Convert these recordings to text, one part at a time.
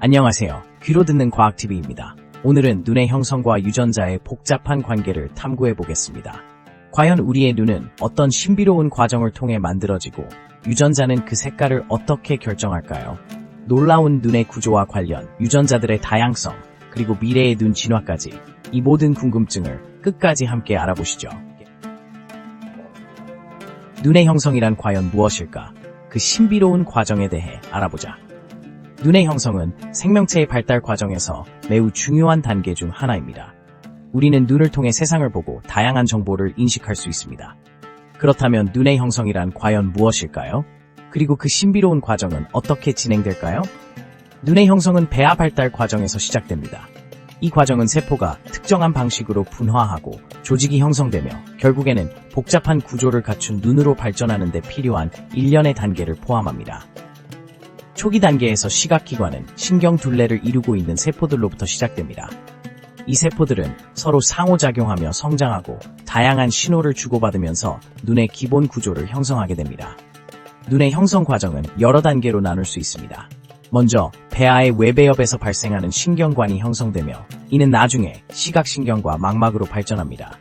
안녕하세요. 귀로 듣는 과학TV입니다. 오늘은 눈의 형성과 유전자의 복잡한 관계를 탐구해 보겠습니다. 과연 우리의 눈은 어떤 신비로운 과정을 통해 만들어지고 유전자는 그 색깔을 어떻게 결정할까요? 놀라운 눈의 구조와 관련, 유전자들의 다양성, 그리고 미래의 눈 진화까지 이 모든 궁금증을 끝까지 함께 알아보시죠. 눈의 형성이란 과연 무엇일까? 그 신비로운 과정에 대해 알아보자. 눈의 형성은 생명체의 발달 과정에서 매우 중요한 단계 중 하나입니다. 우리는 눈을 통해 세상을 보고 다양한 정보를 인식할 수 있습니다. 그렇다면 눈의 형성이란 과연 무엇일까요? 그리고 그 신비로운 과정은 어떻게 진행될까요? 눈의 형성은 배아 발달 과정에서 시작됩니다. 이 과정은 세포가 특정한 방식으로 분화하고 조직이 형성되며 결국에는 복잡한 구조를 갖춘 눈으로 발전하는 데 필요한 일련의 단계를 포함합니다. 초기 단계에서 시각기관은 신경둘레를 이루고 있는 세포들로부터 시작됩니다. 이 세포들은 서로 상호작용하며 성장하고 다양한 신호를 주고받으면서 눈의 기본 구조를 형성하게 됩니다. 눈의 형성 과정은 여러 단계로 나눌 수 있습니다. 먼저 배아의 외배엽에서 발생하는 신경관이 형성되며 이는 나중에 시각신경과 망막으로 발전합니다.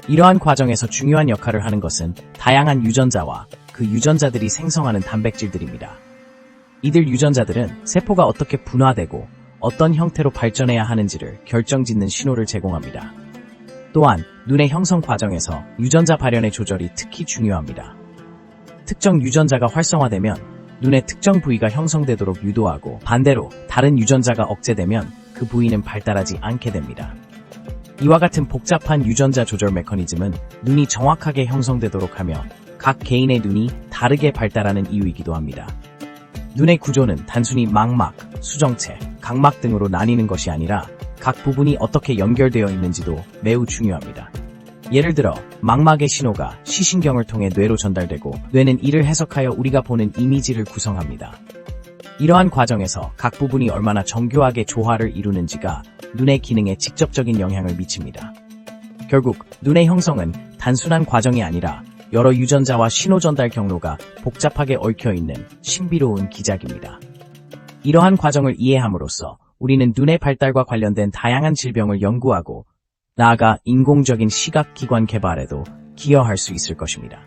이러한 과정에서 중요한 역할을 하는 것은 다양한 유전자와 그 유전자들이 생성하는 단백질들입니다. 이들 유전자들은 세포가 어떻게 분화되고 어떤 형태로 발전해야 하는지를 결정짓는 신호를 제공합니다. 또한 눈의 형성 과정에서 유전자 발현의 조절이 특히 중요합니다. 특정 유전자가 활성화되면 눈의 특정 부위가 형성되도록 유도하고 반대로 다른 유전자가 억제되면 그 부위는 발달하지 않게 됩니다. 이와 같은 복잡한 유전자 조절 메커니즘은 눈이 정확하게 형성되도록 하며 각 개인의 눈이 다르게 발달하는 이유이기도 합니다. 눈의 구조는 단순히 망막, 수정체, 각막 등으로 나뉘는 것이 아니라 각 부분이 어떻게 연결되어 있는지도 매우 중요합니다. 예를 들어 망막의 신호가 시신경을 통해 뇌로 전달되고 뇌는 이를 해석하여 우리가 보는 이미지를 구성합니다. 이러한 과정에서 각 부분이 얼마나 정교하게 조화를 이루는지가 눈의 기능에 직접적인 영향을 미칩니다. 결국 눈의 형성은 단순한 과정이 아니라 여러 유전자와 신호 전달 경로가 복잡하게 얽혀있는 신비로운 기작입니다. 이러한 과정을 이해함으로써 우리는 눈의 발달과 관련된 다양한 질병을 연구하고 나아가 인공적인 시각기관 개발에도 기여할 수 있을 것입니다.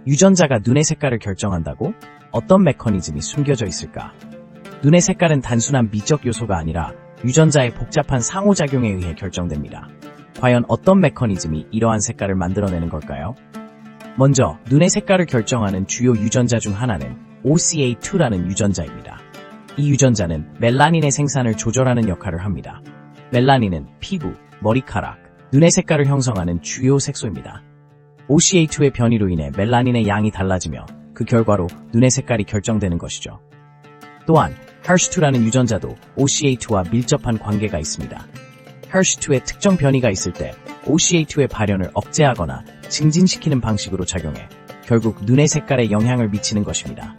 유전자가 눈의 색깔을 결정한다고? 어떤 메커니즘이 숨겨져 있을까? 눈의 색깔은 단순한 미적 요소가 아니라 유전자의 복잡한 상호작용에 의해 결정됩니다. 과연 어떤 메커니즘이 이러한 색깔을 만들어내는 걸까요? 먼저 눈의 색깔을 결정하는 주요 유전자 중 하나는 OCA2라는 유전자입니다. 이 유전자는 멜라닌의 생산을 조절하는 역할을 합니다. 멜라닌은 피부, 머리카락, 눈의 색깔을 형성하는 주요 색소입니다. OCA2의 변이로 인해 멜라닌의 양이 달라지며 그 결과로 눈의 색깔이 결정되는 것이죠. 또한 HERSH2라는 유전자도 OCA2와 밀접한 관계가 있습니다. HERSH2의 특정 변이가 있을 때 OCA2의 발현을 억제하거나 증진시키는 방식으로 작용해 결국 눈의 색깔에 영향을 미치는 것입니다.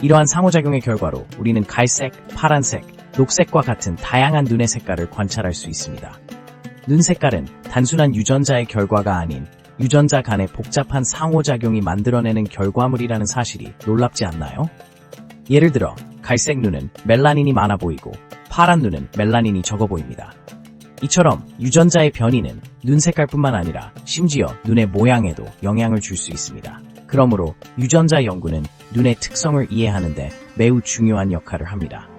이러한 상호작용의 결과로 우리는 갈색, 파란색, 녹색과 같은 다양한 눈의 색깔을 관찰할 수 있습니다. 눈 색깔은 단순한 유전자의 결과가 아닌 유전자 간의 복잡한 상호작용이 만들어내는 결과물이라는 사실이 놀랍지 않나요? 예를 들어 갈색 눈은 멜라닌이 많아 보이고 파란 눈은 멜라닌이 적어 보입니다. 이처럼 유전자의 변이는 눈 색깔뿐만 아니라 심지어 눈의 모양에도 영향을 줄 수 있습니다. 그러므로 유전자 연구는 눈의 특성을 이해하는 데 매우 중요한 역할을 합니다.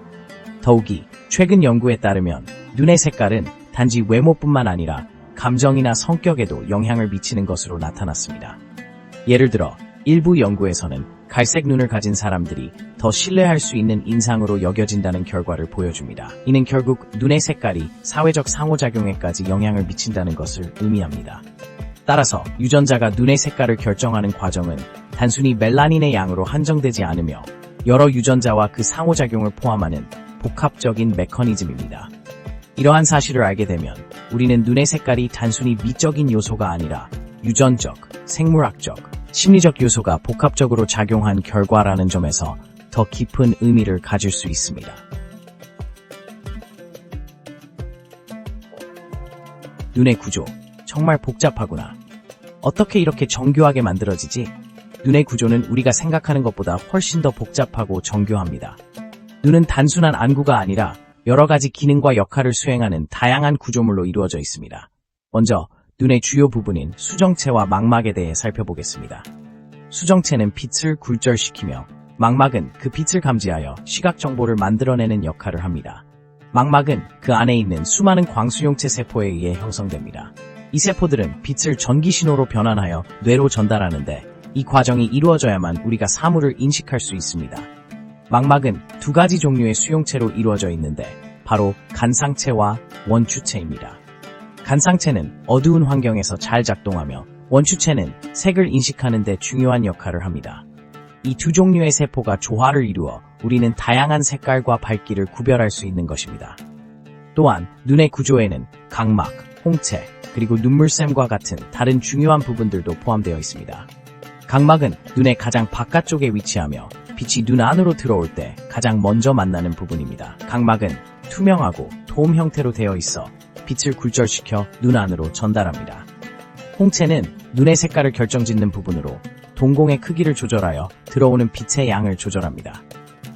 더욱이 최근 연구에 따르면 눈의 색깔은 단지 외모뿐만 아니라 감정이나 성격에도 영향을 미치는 것으로 나타났습니다. 예를 들어 일부 연구에서는 갈색 눈을 가진 사람들이 더 신뢰할 수 있는 인상으로 여겨진다는 결과를 보여줍니다. 이는 결국 눈의 색깔이 사회적 상호작용에까지 영향을 미친다는 것을 의미합니다. 따라서 유전자가 눈의 색깔을 결정하는 과정은 단순히 멜라닌의 양으로 한정되지 않으며 여러 유전자와 그 상호작용을 포함하는 복합적인 메커니즘입니다. 이러한 사실을 알게 되면 우리는 눈의 색깔이 단순히 미적인 요소가 아니라 유전적, 생물학적, 심리적 요소가 복합적으로 작용한 결과라는 점에서 더 깊은 의미를 가질 수 있습니다. 눈의 구조, 정말 복잡하구나. 어떻게 이렇게 정교하게 만들어지지? 눈의 구조는 우리가 생각하는 것보다 훨씬 더 복잡하고 정교합니다. 눈은 단순한 안구가 아니라 여러 가지 기능과 역할을 수행하는 다양한 구조물로 이루어져 있습니다. 먼저 눈의 주요 부분인 수정체와 망막에 대해 살펴보겠습니다. 수정체는 빛을 굴절시키며 망막은 그 빛을 감지하여 시각 정보를 만들어내는 역할을 합니다. 망막은 그 안에 있는 수많은 광수용체 세포에 의해 형성됩니다. 이 세포들은 빛을 전기 신호로 변환하여 뇌로 전달하는데 이 과정이 이루어져야만 우리가 사물을 인식할 수 있습니다. 망막은 두 가지 종류의 수용체로 이루어져 있는데 바로 간상체와 원추체입니다. 간상체는 어두운 환경에서 잘 작동하며 원추체는 색을 인식하는 데 중요한 역할을 합니다. 이 두 종류의 세포가 조화를 이루어 우리는 다양한 색깔과 밝기를 구별할 수 있는 것입니다. 또한 눈의 구조에는 각막, 홍채, 그리고 눈물샘과 같은 다른 중요한 부분들도 포함되어 있습니다. 각막은 눈의 가장 바깥쪽에 위치하며 빛이 눈 안으로 들어올 때 가장 먼저 만나는 부분입니다. 각막은 투명하고 돔 형태로 되어 있어 빛을 굴절시켜 눈 안으로 전달합니다. 홍채는 눈의 색깔을 결정짓는 부분으로 동공의 크기를 조절하여 들어오는 빛의 양을 조절합니다.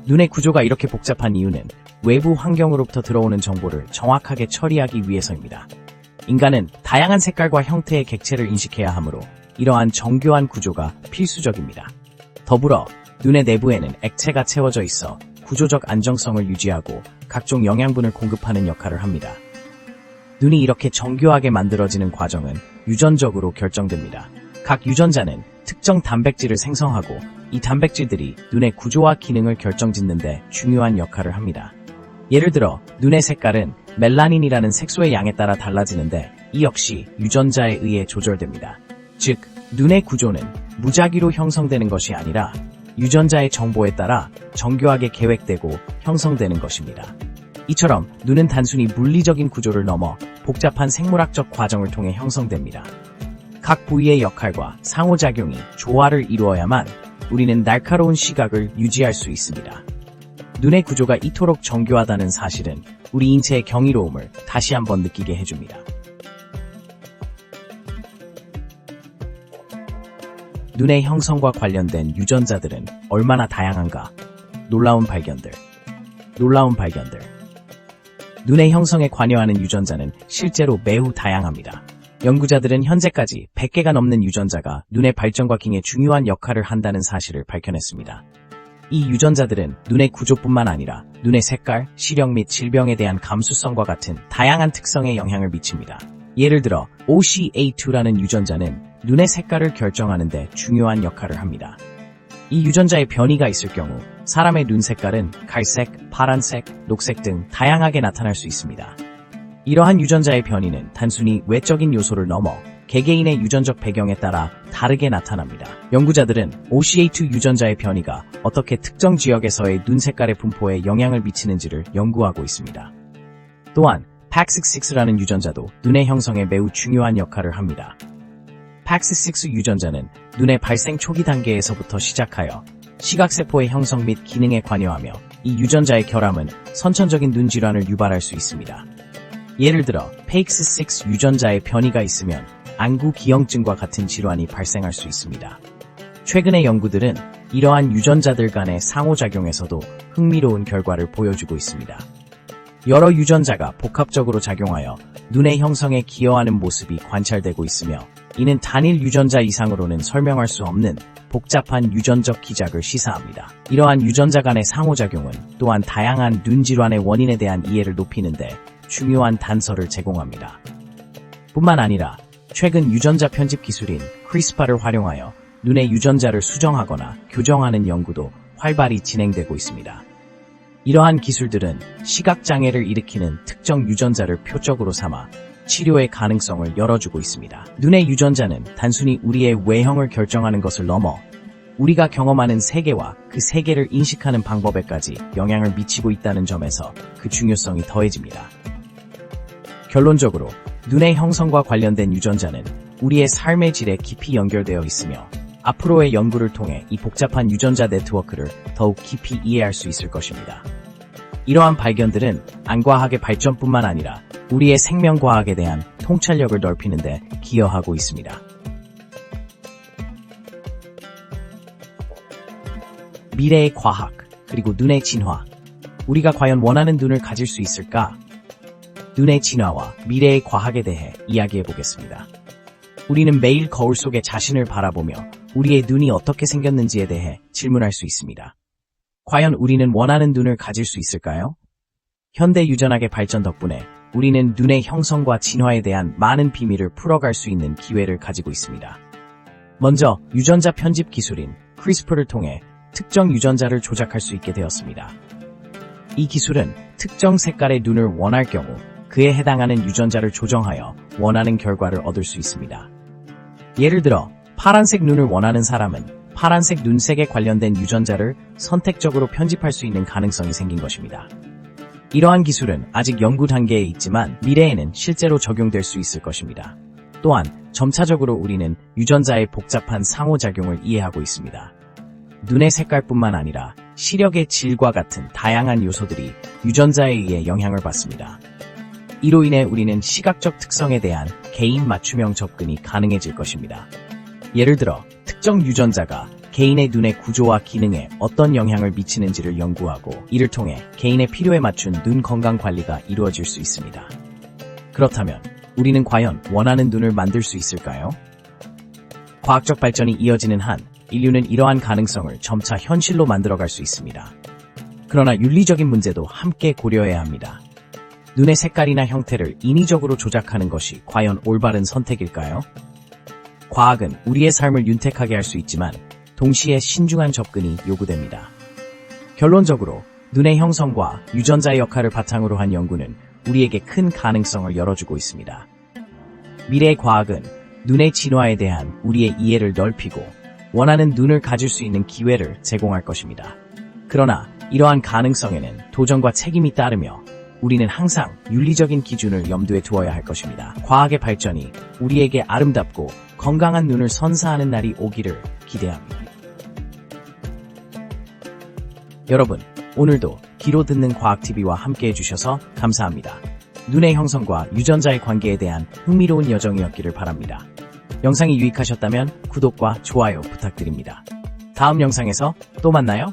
눈의 구조가 이렇게 복잡한 이유는 외부 환경으로부터 들어오는 정보를 정확하게 처리하기 위해서입니다. 인간은 다양한 색깔과 형태의 객체를 인식해야 하므로 이러한 정교한 구조가 필수적입니다. 더불어 눈의 내부에는 액체가 채워져 있어 구조적 안정성을 유지하고 각종 영양분을 공급하는 역할을 합니다. 눈이 이렇게 정교하게 만들어지는 과정은 유전적으로 결정됩니다. 각 유전자는 특정 단백질을 생성하고 이 단백질들이 눈의 구조와 기능을 결정짓는 데 중요한 역할을 합니다. 예를 들어 눈의 색깔은 멜라닌이라는 색소의 양에 따라 달라지는데 이 역시 유전자에 의해 조절됩니다. 즉, 눈의 구조는 무작위로 형성되는 것이 아니라 유전자의 정보에 따라 정교하게 계획되고 형성되는 것입니다. 이처럼 눈은 단순히 물리적인 구조를 넘어 복잡한 생물학적 과정을 통해 형성됩니다. 각 부위의 역할과 상호작용이 조화를 이루어야만 우리는 날카로운 시각을 유지할 수 있습니다. 눈의 구조가 이토록 정교하다는 사실은 우리 인체의 경이로움을 다시 한번 느끼게 해줍니다. 눈의 형성과 관련된 유전자들은 얼마나 다양한가? 놀라운 발견들. 눈의 형성에 관여하는 유전자는 실제로 매우 다양합니다. 연구자들은 현재까지 100개가 넘는 유전자가 눈의 발전과 기능에 중요한 역할을 한다는 사실을 밝혀냈습니다. 이 유전자들은 눈의 구조뿐만 아니라 눈의 색깔, 시력 및 질병에 대한 감수성과 같은 다양한 특성에 영향을 미칩니다. 예를 들어 OCA2라는 유전자는 눈의 색깔을 결정하는 데 중요한 역할을 합니다. 이 유전자의 변이가 있을 경우 사람의 눈 색깔은 갈색, 파란색, 녹색 등 다양하게 나타날 수 있습니다. 이러한 유전자의 변이는 단순히 외적인 요소를 넘어 개개인의 유전적 배경에 따라 다르게 나타납니다. 연구자들은 OCA2 유전자의 변이가 어떻게 특정 지역에서의 눈 색깔의 분포에 영향을 미치는지를 연구하고 있습니다. 또한 PAX6라는 유전자도 눈의 형성에 매우 중요한 역할을 합니다. PAX6 유전자는 눈의 발생 초기 단계에서부터 시작하여 시각세포의 형성 및 기능에 관여하며 이 유전자의 결함은 선천적인 눈 질환을 유발할 수 있습니다. 예를 들어 PAX6 유전자의 변이가 있으면 안구 기형증과 같은 질환이 발생할 수 있습니다. 최근의 연구들은 이러한 유전자들 간의 상호작용에서도 흥미로운 결과를 보여주고 있습니다. 여러 유전자가 복합적으로 작용하여 눈의 형성에 기여하는 모습이 관찰되고 있으며 이는 단일 유전자 이상으로는 설명할 수 없는 복잡한 유전적 기작을 시사합니다. 이러한 유전자 간의 상호작용은 또한 다양한 눈 질환의 원인에 대한 이해를 높이는데 중요한 단서를 제공합니다. 뿐만 아니라 최근 유전자 편집 기술인 CRISPR을 활용하여 눈의 유전자를 수정하거나 교정하는 연구도 활발히 진행되고 있습니다. 이러한 기술들은 시각장애를 일으키는 특정 유전자를 표적으로 삼아 치료의 가능성을 열어주고 있습니다. 눈의 유전자는 단순히 우리의 외형을 결정하는 것을 넘어 우리가 경험하는 세계와 그 세계를 인식하는 방법에까지 영향을 미치고 있다는 점에서 그 중요성이 더해집니다. 결론적으로 눈의 형성과 관련된 유전자는 우리의 삶의 질에 깊이 연결되어 있으며 앞으로의 연구를 통해 이 복잡한 유전자 네트워크를 더욱 깊이 이해할 수 있을 것입니다. 이러한 발견들은 안과학의 발전뿐만 아니라 우리의 생명과학에 대한 통찰력을 넓히는 데 기여하고 있습니다. 미래의 과학, 그리고 눈의 진화. 우리가 과연 원하는 눈을 가질 수 있을까? 눈의 진화와 미래의 과학에 대해 이야기해 보겠습니다. 우리는 매일 거울 속에 자신을 바라보며 우리의 눈이 어떻게 생겼는지에 대해 질문할 수 있습니다. 과연 우리는 원하는 눈을 가질 수 있을까요? 현대 유전학의 발전 덕분에 우리는 눈의 형성과 진화에 대한 많은 비밀을 풀어갈 수 있는 기회를 가지고 있습니다. 먼저 유전자 편집 기술인 CRISPR를 통해 특정 유전자를 조작할 수 있게 되었습니다. 이 기술은 특정 색깔의 눈을 원할 경우 그에 해당하는 유전자를 조정하여 원하는 결과를 얻을 수 있습니다. 예를 들어 파란색 눈을 원하는 사람은 파란색 눈색에 관련된 유전자를 선택적으로 편집할 수 있는 가능성이 생긴 것입니다. 이러한 기술은 아직 연구 단계에 있지만 미래에는 실제로 적용될 수 있을 것입니다. 또한 점차적으로 우리는 유전자의 복잡한 상호작용을 이해하고 있습니다. 눈의 색깔뿐만 아니라 시력의 질과 같은 다양한 요소들이 유전자에 의해 영향을 받습니다. 이로 인해 우리는 시각적 특성에 대한 개인 맞춤형 접근이 가능해질 것입니다. 예를 들어 특정 유전자가 개인의 눈의 구조와 기능에 어떤 영향을 미치는지를 연구하고 이를 통해 개인의 필요에 맞춘 눈 건강 관리가 이루어질 수 있습니다. 그렇다면 우리는 과연 원하는 눈을 만들 수 있을까요? 과학적 발전이 이어지는 한 인류는 이러한 가능성을 점차 현실로 만들어갈 수 있습니다. 그러나 윤리적인 문제도 함께 고려해야 합니다. 눈의 색깔이나 형태를 인위적으로 조작하는 것이 과연 올바른 선택일까요? 과학은 우리의 삶을 윤택하게 할 수 있지만 동시에 신중한 접근이 요구됩니다. 결론적으로 눈의 형성과 유전자의 역할을 바탕으로 한 연구는 우리에게 큰 가능성을 열어주고 있습니다. 미래의 과학은 눈의 진화에 대한 우리의 이해를 넓히고 원하는 눈을 가질 수 있는 기회를 제공할 것입니다. 그러나 이러한 가능성에는 도전과 책임이 따르며 우리는 항상 윤리적인 기준을 염두에 두어야 할 것입니다. 과학의 발전이 우리에게 아름답고 건강한 눈을 선사하는 날이 오기를 기대합니다. 여러분, 오늘도 귀로 듣는 과학TV와 함께 해주셔서 감사합니다. 눈의 형성과 유전자의 관계에 대한 흥미로운 여정이었기를 바랍니다. 영상이 유익하셨다면 구독과 좋아요 부탁드립니다. 다음 영상에서 또 만나요.